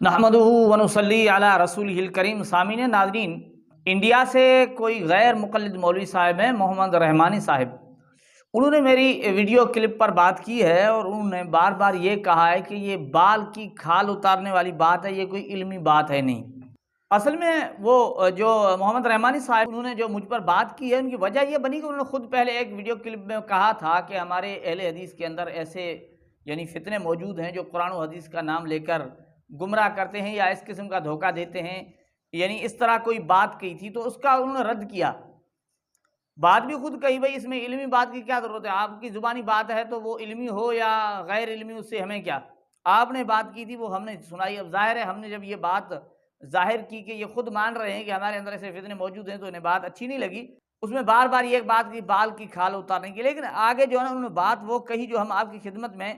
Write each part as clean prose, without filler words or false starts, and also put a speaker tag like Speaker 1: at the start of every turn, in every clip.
Speaker 1: نحمدہ ونصلی علی رسولہ الکریم۔ سامعین ناظرین، انڈیا سے کوئی غیر مقلد مولوی صاحب ہیں، محمد رحمانی صاحب، انہوں نے میری ویڈیو کلپ پر بات کی ہے اور انہوں نے بار بار یہ کہا ہے کہ یہ بال کی کھال اتارنے والی بات ہے، یہ کوئی علمی بات ہے نہیں۔ اصل میں وہ جو محمد رحمانی صاحب انہوں نے جو مجھ پر بات کی ہے، ان کی وجہ یہ بنی کہ انہوں نے خود پہلے ایک ویڈیو کلپ میں کہا تھا کہ ہمارے اہل حدیث کے اندر ایسے یعنی فتنے موجود ہیں جو قرآن و حدیث کا نام لے کر گمراہ کرتے ہیں یا اس قسم کا دھوکہ دیتے ہیں، یعنی اس طرح کوئی بات کہی تھی تو اس کا انہوں نے رد کیا۔ بات بھی خود کہی، بھائی اس میں علمی بات کی کیا ضرورت ہے، آپ کی زبانی بات ہے تو وہ علمی ہو یا غیر علمی اس سے ہمیں کیا۔ آپ نے بات کی تھی وہ ہم نے سنائی، اب ظاہر ہے ہم نے جب یہ بات ظاہر کی کہ یہ خود مان رہے ہیں کہ ہمارے اندر ایسے فتنے موجود ہیں تو انہیں بات اچھی نہیں لگی، اس میں بار بار یہ بات کی بال کی کھال اتارنے کی، لیکن آگے جو ہے نا انہوں نے بات وہ کہی جو ہم آپ کی خدمت میں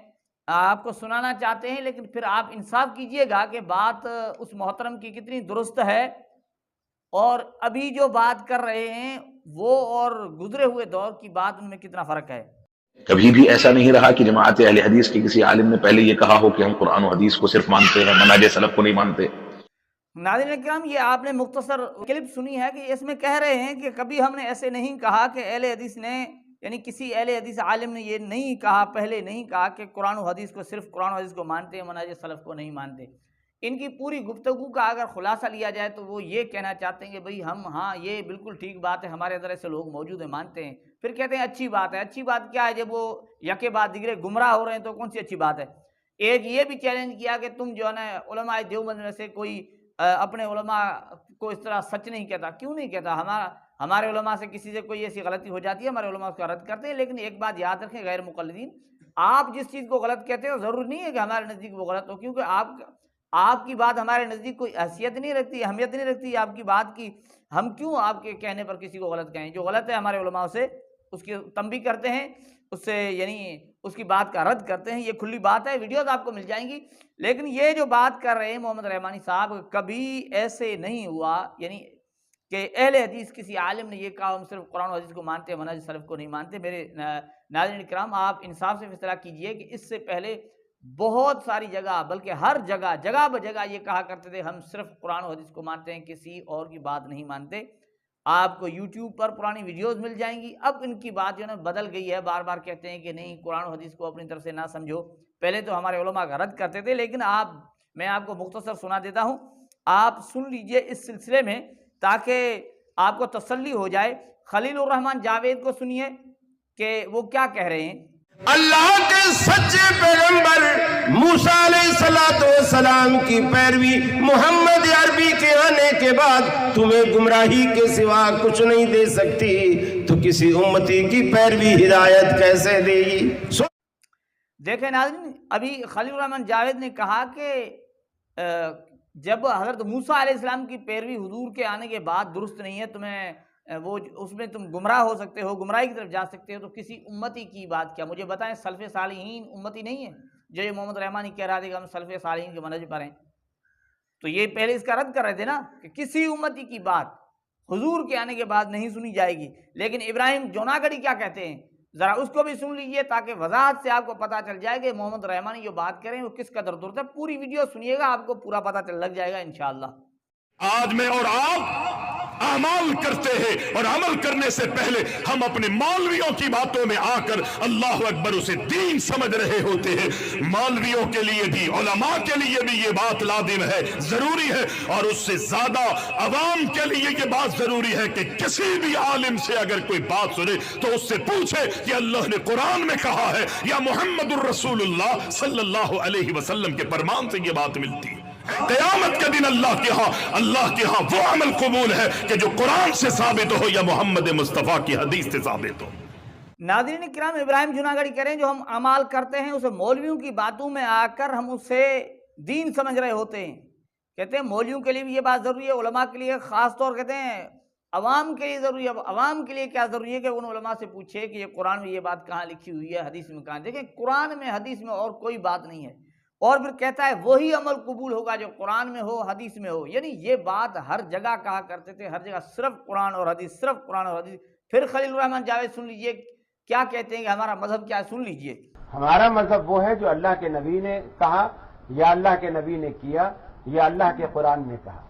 Speaker 1: آپ کو سنانا چاہتے ہیں، لیکن پھر آپ انصاف کیجئے گا کہ بات اس محترم کی کتنی درست ہے اور ابھی جو بات کر رہے ہیں وہ اور گزرے ہوئے دور کی بات ان میں کتنا فرق ہے۔
Speaker 2: کبھی بھی ایسا نہیں رہا کہ جماعت اہل حدیث کے کسی عالم نے پہلے یہ کہا ہو کہ ہم قرآن و حدیث کو صرف مانتے ہیں، منہج سلف کو نہیں مانتے۔
Speaker 1: ناظرین کرام، یہ آپ نے مختصر کلپ سنی ہے کہ اس میں کہہ رہے ہیں کہ کبھی ہم نے ایسے نہیں کہا کہ اہل حدیث نے یعنی کسی اہل حدیث عالم نے یہ نہیں کہا، پہلے نہیں کہا کہ قرآن و حدیث کو صرف قرآن و حدیث کو مانتے ہیں، منہج سلف کو نہیں مانتے۔ ان کی پوری گفتگو کا اگر خلاصہ لیا جائے تو وہ یہ کہنا چاہتے ہیں کہ بھئی ہم ہاں یہ بالکل ٹھیک بات ہے، ہمارے اندر ایسے لوگ موجود ہیں، مانتے ہیں۔ پھر کہتے ہیں اچھی بات ہے۔ اچھی بات کیا ہے؟ جب وہ یکے بعد دیگرے گمراہ ہو رہے ہیں تو کون سی اچھی بات ہے؟ ایک یہ بھی چیلنج کیا کہ تم جو ہے نا علماء دیوبند میں سے کوئی اپنے علماء کو اس طرح سچ نہیں کہتا۔ کیوں نہیں کہتا؟ ہمارے علماء سے کسی سے کوئی ایسی غلطی ہو جاتی ہے، ہمارے علماء اس کا رد کرتے ہیں، لیکن ایک بات یاد رکھیں غیر مقلدین، آپ جس چیز کو غلط کہتے ہو ضروری نہیں ہے کہ ہمارے نزدیک وہ غلط ہو، کیونکہ آپ کی بات ہمارے نزدیک کوئی حیثیت نہیں رکھتی، اہمیت نہیں رکھتی آپ کی بات کی۔ ہم کیوں آپ کے کہنے پر کسی کو غلط کہیں؟ جو غلط ہے ہمارے علماء سے اس کی تنبیہ کرتے ہیں، اس سے یعنی اس کی بات کا رد کرتے ہیں، یہ کھلی بات ہے، ویڈیوز آپ کو مل جائیں گی۔ لیکن یہ جو بات کر رہے ہیں محمد رحمانی صاحب، کبھی ایسے نہیں ہوا یعنی کہ اہل حدیث کسی عالم نے یہ کہا ہم صرف قرآن و حدیث کو مانتے ہیں، منہج سلف کو نہیں مانتے۔ میرے ناظرین کرام، آپ انصاف سے فیصلہ کیجئے کہ اس سے پہلے بہت ساری جگہ بلکہ ہر جگہ جگہ بجگہ یہ کہا کرتے تھے ہم صرف قرآن و حدیث کو مانتے ہیں، کسی اور کی بات نہیں مانتے۔ آپ کو یوٹیوب پر پرانی ویڈیوز مل جائیں گی۔ اب ان کی بات جو ہے نا بدل گئی ہے، بار بار کہتے ہیں کہ نہیں قرآن و حدیث کو اپنی طرف سے نہ سمجھو۔ پہلے تو ہمارے علماء کا رد کرتے تھے، لیکن میں آپ کو مختصر سنا دیتا ہوں، آپ سن لیجئے اس سلسلے میں تاکہ آپ کو تسلی ہو جائے۔ خلیل الرحمن جاوید کو سنیے کہ وہ کیا کہہ رہے ہیں۔
Speaker 3: اللہ کے سچے پیغمبر موسیٰ علیہ السلام کی پیروی محمد عربی کے آنے کے بعد تمہیں گمراہی کے سوا کچھ نہیں دے سکتی، تو کسی امتی کی پیروی ہدایت کیسے دے گی؟
Speaker 1: دیکھیں ناظرین، ابھی خلیل الرحمن جاوید نے کہا کہ جب حضرت موسیٰ علیہ السلام کی پیروی حضور کے آنے کے بعد درست نہیں ہے، تمہیں وہ اس میں تم گمراہ ہو سکتے ہو، گمراہی کی طرف جا سکتے ہو، تو کسی امتی کی بات کیا؟ مجھے بتائیں سلف صالحین امتی نہیں ہے؟ جو یہ محمد رحمانی کہہ رہا تھا کہ ہم سلف صالحین کے منہج پر ہیں، تو یہ پہلے اس کا رد کر رہے تھے نا کہ کسی امتی کی بات حضور کے آنے کے بعد نہیں سنی جائے گی۔ لیکن ابراہیم جوناگڑی کیا کہتے ہیں، ذرا اس کو بھی سن لیجئے تاکہ وضاحت سے آپ کو پتہ چل جائے کہ محمد رحمانی جو بات کریں وہ کس قدر درست ہے۔ پوری ویڈیو سنیے گا، آپ کو پورا پتہ لگ جائے گا انشاءاللہ۔
Speaker 4: آج میں اور آپ اعمال کرتے ہیں اور عمل کرنے سے پہلے ہم اپنے مولویوں کی باتوں میں آ کر اللہ اکبر اسے دین سمجھ رہے ہوتے ہیں۔ مولویوں کے لیے بھی، علماء کے لیے بھی یہ بات لازم ہے، ضروری ہے، اور اس سے زیادہ عوام کے لیے یہ بات ضروری ہے کہ کسی بھی عالم سے اگر کوئی بات سنے تو اس سے پوچھے کہ اللہ نے قرآن میں کہا ہے یا محمد الرسول اللہ صلی اللہ علیہ وسلم کے فرمان سے یہ بات ملتی ہے۔ قیامت کے دن اللہ کے ہاں وہ عمل قبول ہے کہ جو قرآن سے ثابت ہو یا محمد مصطفیٰ کی حدیث سے ثابت ہو۔
Speaker 1: ناظرین کرام، ابراہیم جوناگڑی کریں جو ہم اعمال کرتے ہیں اسے مولویوں کی باتوں میں آ کر ہم اسے دین سمجھ رہے ہوتے ہیں۔ کہتے ہیں مولویوں کے لیے بھی یہ بات ضروری ہے، علماء کے لیے خاص طور کہتے ہیں عوام کے لیے ضروری ہے۔ اب عوام کے لیے کیا ضروری ہے کہ ان علماء سے پوچھے کہ یہ قرآن میں یہ بات کہاں لکھی ہوئی ہے، حدیث میں کہاں؟ دیکھیں قرآن میں حدیث میں اور کوئی بات نہیں ہے، اور پھر کہتا ہے وہی عمل قبول ہوگا جو قرآن میں ہو حدیث میں ہو۔ یعنی یہ بات ہر جگہ کہا کرتے تھے، ہر جگہ صرف قرآن اور حدیث، صرف قرآن اور حدیث۔ پھر خلیل الرحمن جاوید سن لیجئے کیا کہتے ہیں کہ ہمارا مذہب کیا ہے، سن لیجئے۔
Speaker 5: ہمارا مذہب وہ ہے جو اللہ کے نبی نے کہا یا اللہ کے نبی نے کیا، یہ اللہ کے قرآن نے کہا۔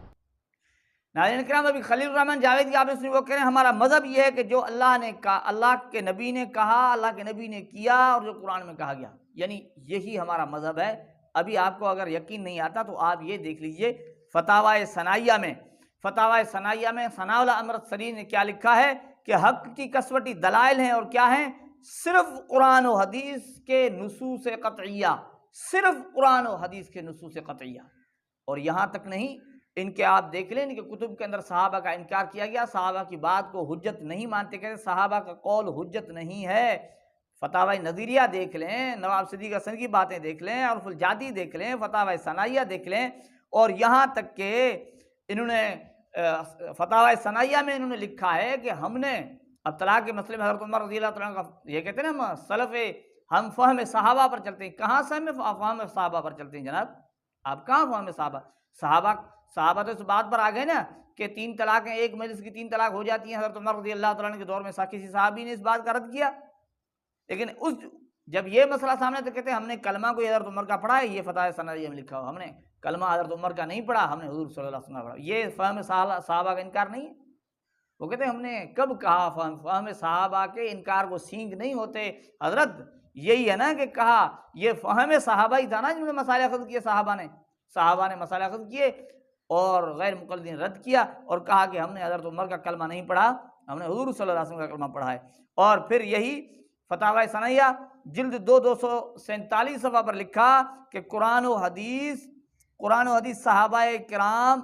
Speaker 1: ناظرین کرام، ابھی خلیل الرحمن جاوید کی آپ نے سنی، وہ کہہ رہے ہیں ہمارا مذہب یہ ہے کہ جو اللہ نے کہا، اللہ کے نبی نے کہا، اللہ کے نبی نے کیا، اور جو قرآن میں کہا گیا، یعنی یہی ہمارا مذہب ہے۔ ابھی آپ کو اگر یقین نہیں آتا تو آپ یہ دیکھ لیجئے فتاوی ثنائیہ میں ثناء اللہ امرت سری نے کیا لکھا ہے کہ حق کی کسوٹی دلائل ہیں، اور کیا ہیں؟ صرف قرآن و حدیث کے نصوص قطعیہ، صرف قرآن و حدیث کے نصوص قطعیہ۔ اور یہاں تک نہیں، ان کے آپ دیکھ لیں، ان کے کتب کے اندر صحابہ کا انکار کیا گیا، صحابہ کی بات کو حجت نہیں مانتے، کہتے صحابہ کا قول حجت نہیں ہے۔ فتاوی نظیریہ دیکھ لیں، نواب صدیق حسن کی باتیں دیکھ لیں، عرف الجادی دیکھ لیں، فتاوی ثنائیہ دیکھ لیں، اور یہاں تک کہ انہوں نے فتاوی ثنائیہ میں انہوں نے لکھا ہے کہ ہم نے اب طلاق کے مسئلے میں حضرت عمر رضی اللہ تعالیٰ کا یہ کہتے ہیں نا سلف ہم فہم صحابہ پر چلتے ہیں۔ کہاں سے ہم فہم صحابہ پر چلتے ہیں جناب؟ آپ کہاں فہم صحابہ تو اس بات پر آ گئے نا کہ 3 طلاقیں، ایک مجلس کی 3 طلاق ہو جاتی ہیں۔ حضرت عمر رضی اللہ تعالیٰ کے دور میں کسی صحابی نے اس بات کا رد کیا؟ لیکن جب یہ مسئلہ سامنے تو کہتے ہیں ہم نے کلمہ کو حضرت عمر کا پڑھا ہے، یہ فتاوی ثنائیہ میں لکھا ہوا، ہم نے کلمہ حضرت عمر کا نہیں پڑھا، ہم نے حضور صلی اللہ علیہ وسلم کا پڑھا۔ یہ فہم صحابہ کا انکار نہیں ہے۔ وہ کہتے ہیں ہم نے کب کہا فہم صحابہ کے انکار کو سینگ نہیں ہوتے حضرت، یہی ہے نا کہ کہا یہ فہم صحابہ ہی تھا نا جنہوں نے مسائل اخذ کیے، صحابہ نے مسائل اخذ کیے اور غیر مقلدین رد کیا، اور کہا کہ ہم نے حضرت عمر کا کلمہ نہیں پڑھا، ہم نے حضور صلی اللہ علیہ وسلم کا کلمہ پڑھا ہے۔ اور پھر یہی فتاوی ثنائیہ جلد 247 صفحہ پر لکھا کہ قرآن و حدیث صحابہ کرام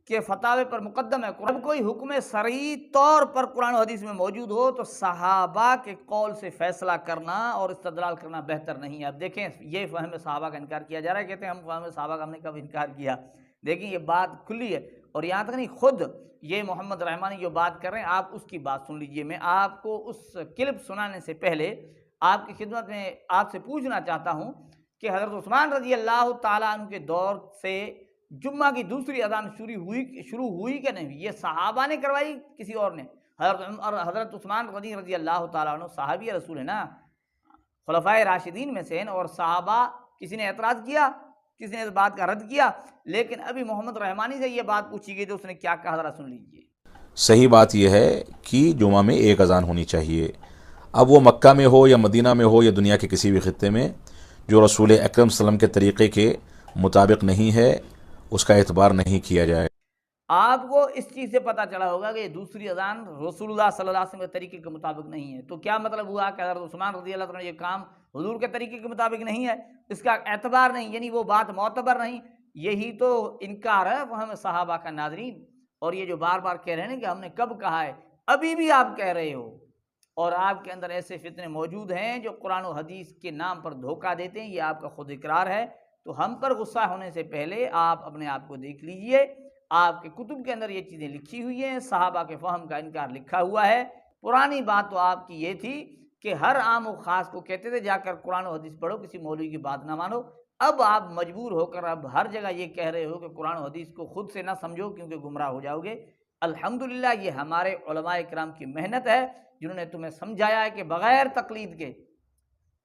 Speaker 1: کے فتاوی پر مقدم ہے۔ جب کوئی حکم صریح طور پر قرآن و حدیث میں موجود ہو تو صحابہ کے قول سے فیصلہ کرنا اور استدلال کرنا بہتر نہیں ہے۔ اب دیکھیں یہ فہم صحابہ کا انکار کیا جا رہا ہے، کہتے ہیں ہم فہم صحابہ کا ہم نے کب انکار کیا؟ دیکھیں یہ بات کھلی ہے، اور یہاں تک نہیں، خود یہ محمد رحمانی جو بات کر رہے ہیں آپ اس کی بات سن لیجئے۔ میں آپ کو اس کلپ سنانے سے پہلے آپ کی خدمت میں آپ سے پوچھنا چاہتا ہوں کہ حضرت عثمان رضی اللہ تعالیٰ عنہ کے دور سے جمعہ کی دوسری اذان شروع ہوئی کہ نہیں؟ یہ صحابہ نے کروائی کسی اور نے؟ حضرت عثمان رضی اللہ تعالیٰ عنہ صحابی رسول ہے نا، خلفائے راشدین میں سے ہیں، اور صحابہ کسی نے اعتراض کیا، کسی نے اس بات کا رد کیا؟ لیکن ابھی محمد رحمانی سے یہ بات پوچھی گئی تو اس نے کیا کہا، ذرا سن لیجیے۔
Speaker 6: صحیح بات یہ ہے کہ جمعہ میں ایک اذان ہونی چاہیے، اب وہ مکہ میں ہو یا مدینہ میں ہو یا دنیا کے کسی بھی خطے میں، جو رسول اکرم صلی اللہ علیہ وسلم کے طریقے کے مطابق نہیں ہے اس کا اعتبار نہیں کیا جائے۔
Speaker 1: آپ کو اس چیز سے پتہ چلا ہوگا کہ یہ دوسری اذان رسول اللہ صلی اللہ علیہ وسلم کے طریقے کے مطابق نہیں ہے، تو کیا مطلب ہوا کہ حضرت عثمان رضی اللہ عنہ یہ کام حضور کے طریقے کے مطابق نہیں ہے، اس کا اعتبار نہیں، یعنی وہ بات معتبر نہیں؟ یہی تو انکار ہے فہم صحابہ کا ناظرین۔ اور یہ جو بار بار کہہ رہے ہیں کہ ہم نے کب کہا ہے، ابھی بھی آپ کہہ رہے ہو، اور آپ کے اندر ایسے فتنے موجود ہیں جو قرآن و حدیث کے نام پر دھوکہ دیتے ہیں، یہ آپ کا خود اقرار ہے۔ تو ہم پر غصہ ہونے سے پہلے آپ اپنے آپ کو دیکھ لیجئے، آپ کے کتب کے اندر یہ چیزیں لکھی ہوئی ہیں، صحابہ کے فہم کا انکار لکھا ہوا ہے۔ پرانی بات تو آپ کی یہ تھی کہ ہر عام و خاص کو کہتے تھے جا کر قرآن و حدیث پڑھو، کسی مولوی کی بات نہ مانو۔ اب آپ مجبور ہو کر اب ہر جگہ یہ کہہ رہے ہو کہ قرآن و حدیث کو خود سے نہ سمجھو کیونکہ گمراہ ہو جاؤ گے۔ الحمدللہ یہ ہمارے علماء کرام کی محنت ہے جنہوں نے تمہیں سمجھایا ہے کہ بغیر تقلید کے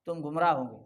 Speaker 1: تم گمراہ ہوں گے۔